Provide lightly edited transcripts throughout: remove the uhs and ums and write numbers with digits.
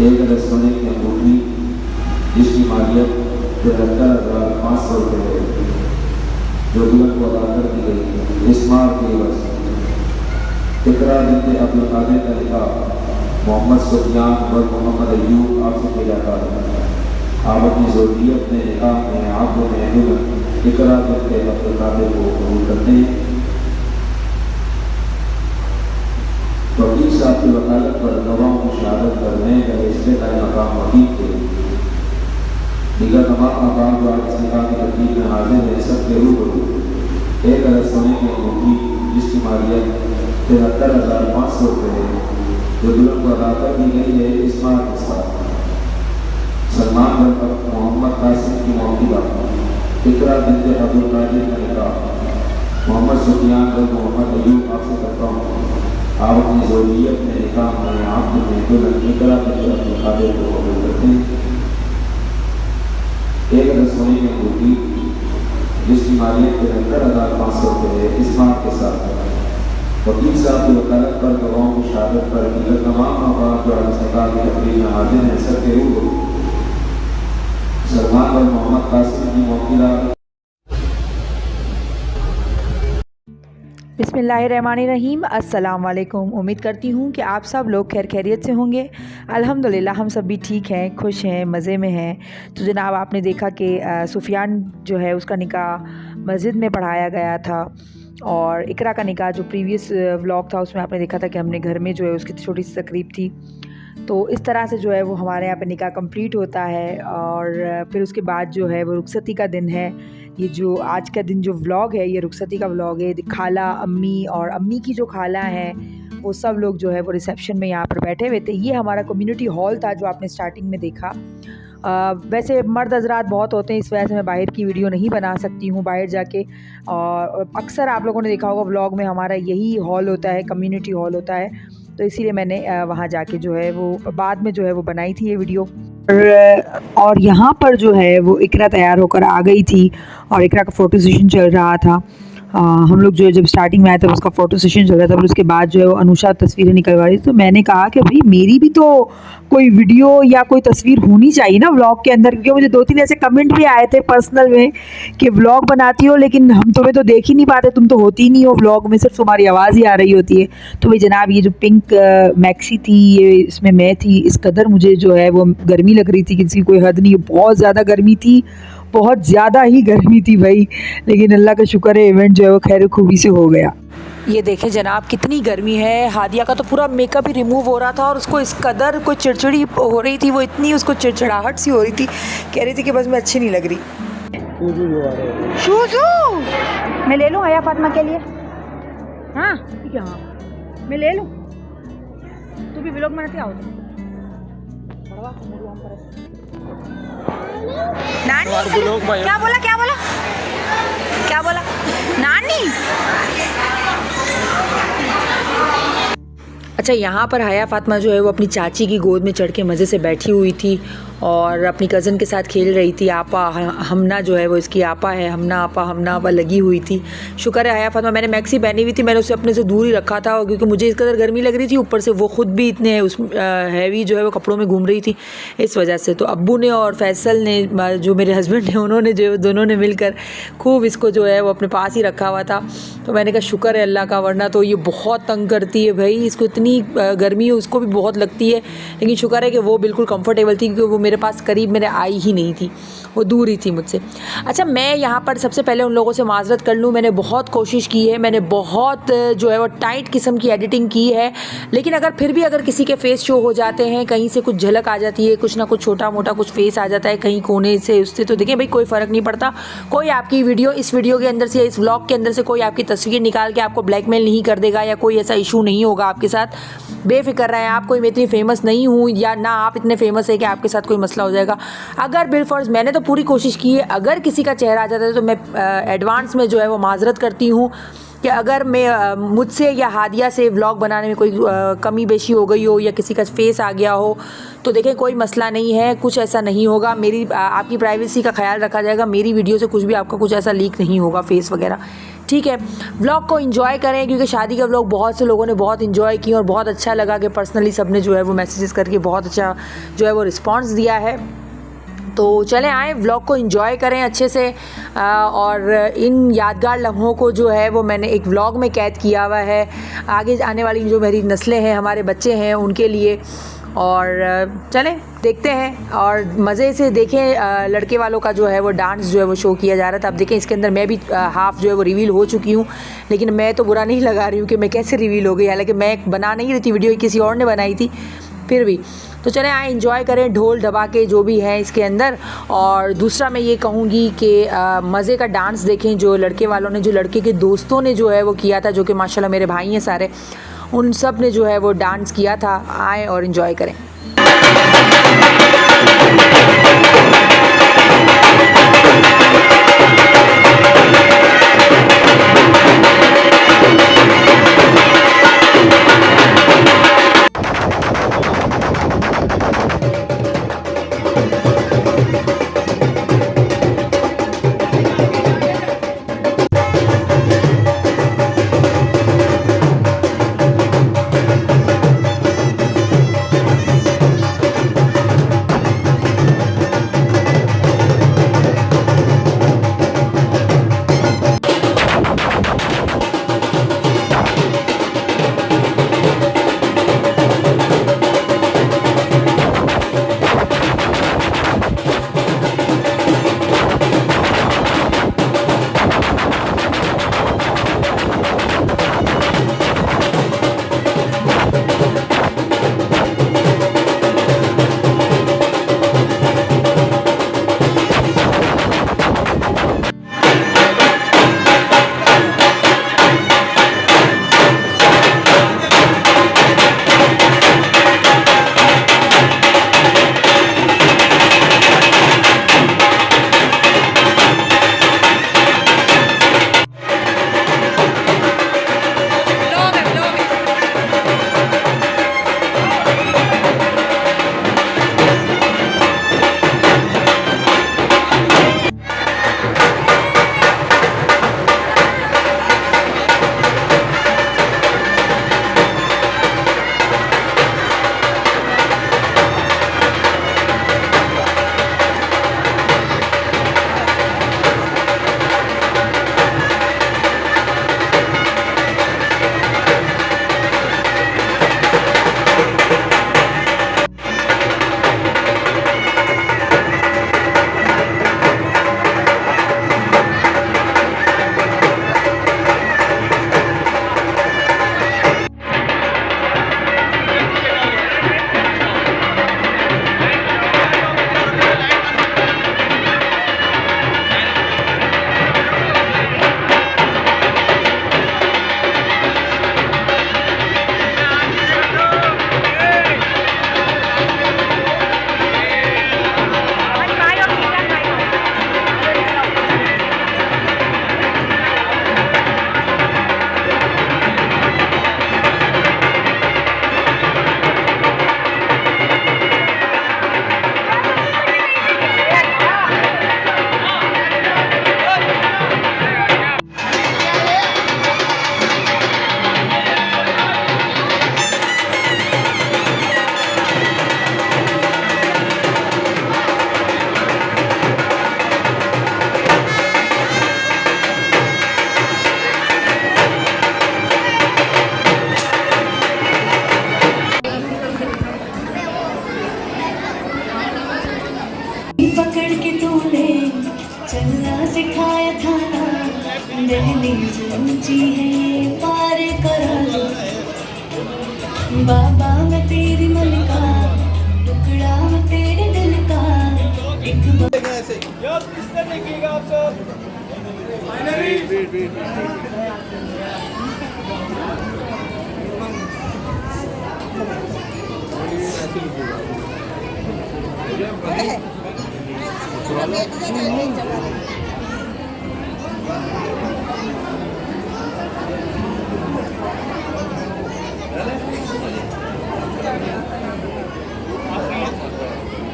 एक अदद सोने की अंगूठी जिसकी मालियत 73,500 रुपये है, जो दुल्हन को अदा कर दी गई। इस माह के बस इकरा बिन्ते अब्दुल कादिर का निकाह मोहम्मद सुफियान व मोहम्मद अय्यूब आपसे किया जाता है। आप अपनी ज़रूरियत में निकाह में आपको में दुल्हन इकरा बिन्ते अब्दुल कादिर को कबूल करते हैं। वकील साहब की वकालत पर गवाहों की शहादत पर नए गए इससे मकाम वकील के दीगर तमाम मकाम जो आज इस निकाह की तरतीब में हाजिर है सबके रूबरू एक अदद सोने की अंगूठी जिसकी मालियत 73,500 रुपये है, जो दुल्हन को अदा कर दी गई है। इस माह के साथ सलमान बिन मोहम्मद कासिम की मौक़िदा इकरा बिन्ते अब्दुल कादिर का निकाह मोहम्मद सुफियान बिन मोहम्मद अय्यूब आपसे करता हूँ। आप अपनी ज़रूरियत में निकाह में आपके में दुल्हन इकरा बिन्ते अब्दुल कादिर को कबूल करते हैं। एक अदद सोने की अंगूठी जिसकी मालियत 73,500 रुपये है। इस माह के साथ वकील साहब की वकालत पर गवाहों की शहादत पर दीगर तमाम मकाम जो आज इस निकाह की तकरीब में हाजिर हैं सबके रूबरू सलमान और मोहम्मद कासिम की मौक़िदा। बिस्मिल्लाहिर्रहमानिर्रहीम। अस्सलाम वालेकुम। उम्मीद करती हूँ कि आप सब लोग खैर खैरियत से होंगे। अल्हम्दुलिल्लाह हम सब भी ठीक हैं, खुश हैं, मज़े में हैं। तो जनाब आपने देखा कि सुफियान जो है उसका निकाह मस्जिद में पढ़ाया गया था और इकरा का निकाह जो प्रीवियस व्लॉग था उसमें आपने देखा था कि हमने घर में जो है उसकी छोटी सी तकरीब थी। तो इस तरह से जो है वो हमारे यहाँ पे निकाह कंप्लीट होता है और फिर उसके बाद जो है वो रुखसती का दिन है। ये जो आज का दिन जो व्लॉग है ये रुखसती का व्लॉग है। खाला, अम्मी और अम्मी की जो खाला हैं वो सब लोग जो है वो रिसेप्शन में यहाँ पर बैठे हुए थे। ये हमारा कम्युनिटी हॉल था जो आपने स्टार्टिंग में देखा। वैसे मर्द हजरात बहुत होते हैं, इस वजह से मैं बाहर की वीडियो नहीं बना सकती हूँ बाहर जाके। और अक्सर आप लोगों ने देखा होगा व्लॉग में हमारा यही हॉल होता है, कम्युनिटी हॉल होता है, तो इसीलिए मैंने वहाँ जाके जो है वो बाद में जो है वो बनाई थी ये वीडियो। और यहाँ पर जो है वो इकरा तैयार होकर आ गई थी और इकरा का फ़ोटो सेशन चल रहा था। हम लोग जो है जब स्टार्टिंग में आए तब उसका फ़ोटो सेशन चल रहा था, फिर उसके बाद जो है वो अनुषा तस्वीरें निकलवा रही थी। तो मैंने कहा कि भाई मेरी भी तो कोई वीडियो या कोई तस्वीर होनी चाहिए ना व्लॉग के अंदर, क्योंकि मुझे 2-3 ऐसे कमेंट भी आए थे पर्सनल में कि व्लॉग बनाती हो लेकिन हम तुम्हें तो देख ही नहीं पाते, तुम तो होती नहीं हो व्लॉग में, सिर्फ तुम्हारी आवाज़ ही आ रही होती है। तो भाई जनाब ये जो पिंक मैक्सी थी ये इसमें मैं थी। इस कदर मुझे जो है वो गर्मी लग रही थी कि इसकी कोई हद नहीं, बहुत ज़्यादा गर्मी थी, बहुत ज़्यादा ही गर्मी थी भाई। लेकिन अल्लाह का शुक्र है इवेंट जो है वो खैर खूबी से हो गया। ये देखें जनाब कितनी गर्मी है। हादिया का तो पूरा मेकअप ही रिमूव हो रहा था और उसको इस कदर कोई चिड़चिड़ी हो रही थी, वो इतनी उसको चिड़चिड़ाहट सी हो रही थी, कह रही थी कि बस मैं अच्छी नहीं लग रही। शूज़ मैं ले लूँ हया फातिमा के लिए? हाँ ठीक है, हाँ मैं ले लूँ। तू भी व्लॉग बनाते आओ नानी। क्या बोला क्या बोला क्या बोला नानी? अच्छा यहाँ पर हया फातिमा जो है वो अपनी चाची की गोद में चढ़ के मज़े से बैठी हुई थी और अपनी कज़न के साथ खेल रही थी। आपा हमना जो है वो इसकी आपा है, हमना आपा लगी हुई थी। शुक्र है हया फातिमा, मैंने मैक्सी पहनी हुई थी, मैंने उसे अपने से दूर ही रखा था क्योंकि मुझे इस कदर गर्मी लग रही थी, ऊपर से वो ख़ुद भी इतने उस हैवी जो है वो कपड़ों में घूम रही थी, इस वजह से। तो अब्बू ने और फैसल ने जो मेरे हस्बैंड ने, उन्होंने जो दोनों ने मिलकर खूब इसको जो है वो अपने पास ही रखा हुआ था। तो मैंने कहा शुक्र है अल्लाह का, वरना तो ये बहुत तंग करती है भाई, इसको इतनी गर्मी है उसको भी बहुत लगती है। लेकिन शुक्र है कि वो बिल्कुल कंफर्टेबल थी क्योंकि वो मेरे पास करीब मेरे आई ही नहीं थी, वो दूर ही थी मुझसे। अच्छा मैं यहाँ पर सबसे पहले उन लोगों से माजरत कर लूँ, मैंने बहुत कोशिश की है, मैंने बहुत जो है वो टाइट किस्म की एडिटिंग की है, लेकिन अगर फिर भी अगर किसी के फेस शो हो जाते हैं, कहीं से कुछ झलक आ जाती है, कुछ ना कुछ छोटा मोटा कुछ फेस आ जाता है कहीं कोने से उससे, तो देखें भाई कोई फ़र्क नहीं पड़ता। कोई आपकी वीडियो इस वीडियो के अंदर से या इस व्लॉग के अंदर से कोई आपकी तस्वीर निकाल के आपको ब्लैकमेल नहीं कर देगा या कोई ऐसा इशू नहीं होगा आपके साथ। बेफिक्र रहें आप, कोई मैं इतनी फेमस नहीं हूँ या ना आप इतने फेमस है कि आपके साथ कोई मसला हो जाएगा। अगर बिलफर्ज मैंने तो पूरी कोशिश की है, अगर किसी का चेहरा आ जाता है तो मैं एडवांस में जो है वो माजरत करती हूँ कि अगर मैं मुझसे या हादिया से व्लॉग बनाने में कोई कमी बेशी हो गई हो या किसी का फेस आ गया हो तो देखें कोई मसला नहीं है, कुछ ऐसा नहीं होगा। मेरी आपकी प्राइवेसी का ख्याल रखा जाएगा, मेरी वीडियो से कुछ भी आपका कुछ ऐसा लीक नहीं होगा फेस वगैरह, ठीक है, व्लॉग को एंजॉय करें क्योंकि शादी का व्लॉग बहुत से लोगों ने बहुत एंजॉय किया और बहुत अच्छा लगा कि पर्सनली सब ने जो है वो मैसेजेस करके बहुत अच्छा जो है वो रिस्पांस दिया है। तो चलें आएँ, व्लॉग को एंजॉय करें अच्छे से और इन यादगार लम्हों को जो है वो मैंने एक व्लॉग में कैद किया हुआ है आगे आने वाली जो मेरी नस्लें हैं, हमारे बच्चे हैं, उनके लिए। और चलें देखते हैं और मज़े से देखें। लड़के वालों का जो है वो डांस जो है वो शो किया जा रहा था। अब देखें इसके अंदर मैं भी हाफ़ जो है वो रिवील हो चुकी हूँ, लेकिन मैं तो बुरा नहीं लगा रही हूँ कि मैं कैसे रिवील हो गई, हालांकि मैं बना नहीं रही थी वीडियो, किसी और ने बनाई थी फिर भी। तो चलें आए एंजॉय करें, ढोल ढबाके जो भी हैं इसके अंदर। और दूसरा मैं ये कहूँगी कि मज़े का डांस देखें जो लड़के वालों ने, जो लड़के के दोस्तों ने जो है वो किया था, जो कि माशाल्लाह मेरे भाई हैं सारे, उन सब ने जो है वो डांस किया था। आए और एंजॉय करें। पकड़ के तूने चलना सिखाया था ना, दहलीज ऊंची है ये पार करा दो। बाबा मैं तेरी मलका, टुकड़ा मैं तेरे दिल का, एक यार किसने नहीं किएगा आप सब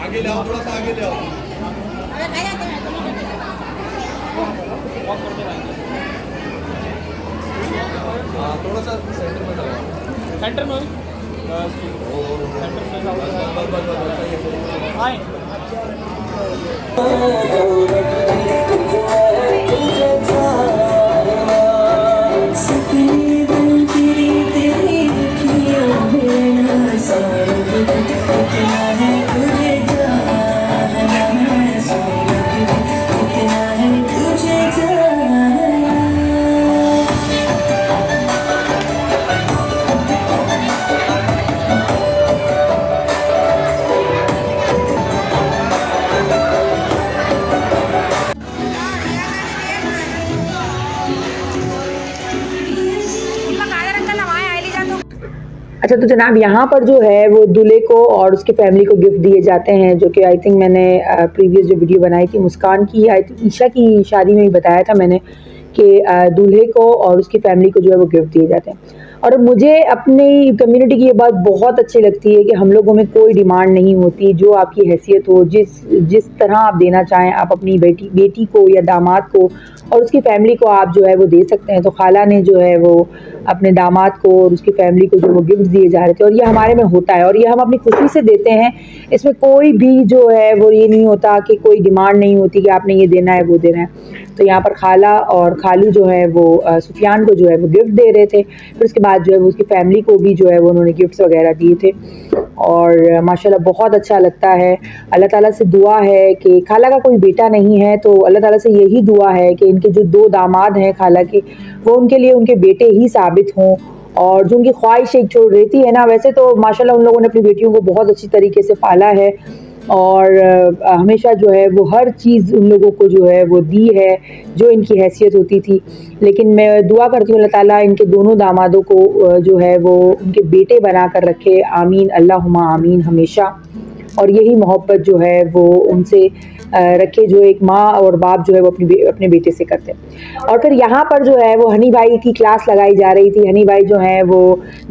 आगे ले आओ, थोड़ा सा आगे ले आओ। हाँ थोड़ा सा सेंटर में लगाओ, सेंटर में बस, सेंटर में बस बस बस सही है आए। सपने बन तेरी तेरी अखियों में ना सौरभ कितना है तुझे जानना, सौरभ कितना है तुझे जानना। अच्छा तो जनाब यहाँ पर जो है वो दूल्हे को और उसकी फैमिली को गिफ्ट दिए जाते हैं, जो कि आई थिंक मैंने प्रीवियस जो वीडियो बनाई थी मुस्कान की, आई थिंक ईशा की शादी में ही बताया था मैंने कि दूल्हे को और उसकी फैमिली को जो है वो गिफ्ट दिए जाते हैं। और मुझे अपनी कम्युनिटी की ये बात बहुत अच्छी लगती है कि हम लोगों में कोई डिमांड नहीं होती, जो आपकी हैसियत हो, जिस तरह आप देना चाहें आप अपनी बेटी को या दामाद को और उसकी फैमिली को आप जो है वो दे सकते हैं। तो खाला ने जो है वो अपने दामाद को और उसकी फैमिली को जो वो गिफ्ट दिए जा रहे थे, और ये हमारे में होता है और ये हम अपनी खुशी से देते हैं। इसमें कोई भी जो है वो ये नहीं होता कि कोई डिमांड नहीं होती कि आपने ये देना है वो देना है। तो यहाँ पर खाला और खालू जो है वो सुफियान को जो है वो गिफ्ट दे रहे थे, फिर उसके बाद जो है वो उसकी फैमिली को भी जो है वो उन्होंने गिफ्ट्स वगैरह दिए थे। और माशाल्लाह बहुत अच्छा लगता है। अल्लाह ताला से दुआ है कि खाला का कोई बेटा नहीं है, तो अल्लाह ताला से यही दुआ है कि इनके जो 2 दामाद हैं खाला के, वो उनके लिए उनके बेटे ही साबित हों। और जो उनकी ख्वाहिश एक जो रहती है ना, वैसे तो माशाल्लाह उन लोगों ने अपनी बेटियों को बहुत अच्छी तरीके से पाला है और हमेशा जो है वो हर चीज़ उन लोगों को जो है वो दी है जो इनकी हैसियत होती थी। लेकिन मैं दुआ करती हूँ अल्लाह ताला इनके दोनों दामादों को जो है वो उनके बेटे बना कर रखे, आमीन अल्लाहुम्मा आमीन हमेशा। और यही मोहब्बत जो है वो उनसे रखे जो एक माँ और बाप जो है वो अपने बेटे से करते हैं। और फिर यहाँ पर जो है वो हनी भाई की क्लास लगाई जा रही थी। हनी भाई जो हैं वो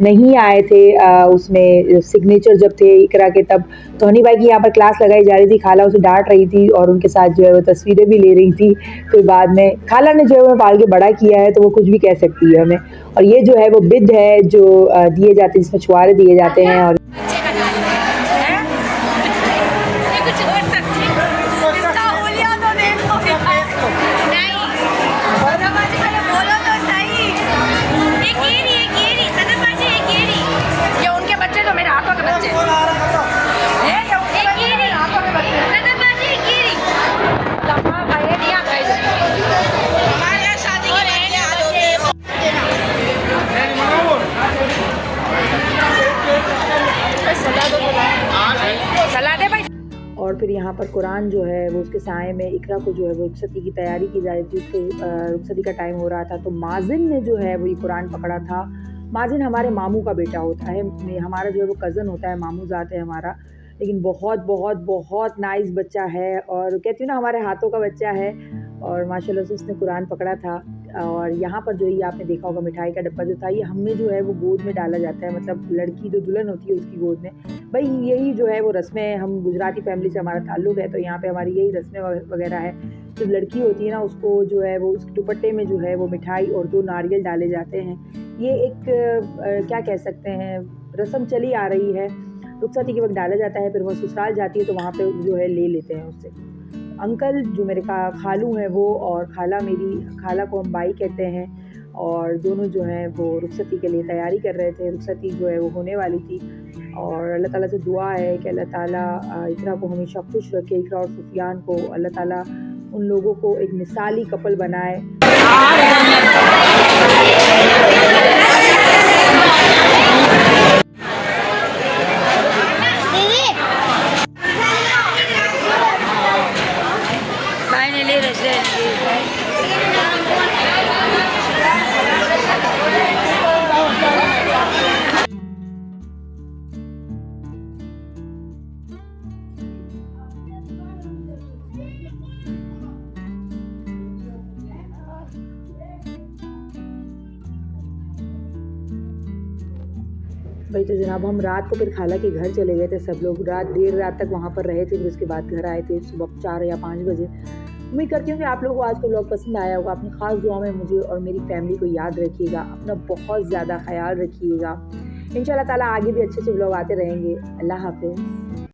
नहीं आए थे उसमें सिग्नेचर जब थे इकरा के तब, तो हनी भाई की यहाँ पर क्लास लगाई जा रही थी। खाला उसे डांट रही थी और उनके साथ जो है वो तस्वीरें भी ले रही थी। फिर बाद में खाला ने जो है वो पाल के बड़ा किया है, तो वो कुछ भी कह सकती है हमें। और ये जो है वो बिद है जो दिए जाते हैं, जिसमें छुआरे दिए जाते हैं। और और फिर यहाँ पर कुरान जो है वो उसके साए में इकरा को जो है वो रुखसती की तैयारी की जा रही थी। उसको रुखसती का टाइम हो रहा था, तो माजिन ने जो है वो ये कुरान पकड़ा था। माजिन हमारे मामू का बेटा होता है, हमारा जो है वो कज़न होता है, मामू ज़ात है हमारा। लेकिन बहुत बहुत बहुत नाइस बच्चा है और कहती हूँ ना हमारे हाथों का बच्चा है। और माशाल्लाह से उसने कुरान पकड़ा था। और यहाँ पर जो ये आपने देखा होगा मिठाई का डब्बा जो था, ये हमें जो है वो गोद में डाला जाता है, मतलब लड़की जो दुल्हन होती है उसकी गोद में। भाई यही जो है वो रस्में, हम गुजराती फैमिली से हमारा ताल्लुक़ है, तो यहाँ पे हमारी यही रस्में वगैरह है। जब लड़की होती है ना, उसको जो है वो उस दुपट्टे में जो है वो मिठाई और 2 नारियल डाले जाते हैं। ये एक क्या कह सकते हैं, रस्म चली आ रही है। रुखसती के वक्त डाला जाता है, फिर वह ससुराल जाती है तो वहाँ पे जो है ले लेते हैं उससे। अंकल जो मेरे खालू हैं वो, और खाला मेरी खाला को हम बाई कहते हैं, और दोनों जो हैं वो रुखसती के लिए तैयारी कर रहे थे। रुखसती जो है वो होने वाली थी और अल्लाह ताला से दुआ है कि अल्लाह ताला इकरा को हमेशा खुश रखे। इकरा और सुफियान को अल्लाह ताला उन लोगों को एक मिसाली कपल बनाए। भाई तो जनाब हम रात को फिर खाला के घर चले गए थे, सब लोग देर रात तक वहाँ पर रहे थे, फिर उसके बाद घर आए थे सुबह 4 या 5 बजे। उम्मीद करती हूँ कि आप लोगों को आज का व्लॉग पसंद आया होगा। अपनी ख़ास दुआ में मुझे और मेरी फैमिली को याद रखिएगा, अपना बहुत ज़्यादा ख्याल रखिएगा। इंशाल्लाह ताला आगे भी अच्छे व्लॉग आते रहेंगे। अल्लाह हाफ़िज़।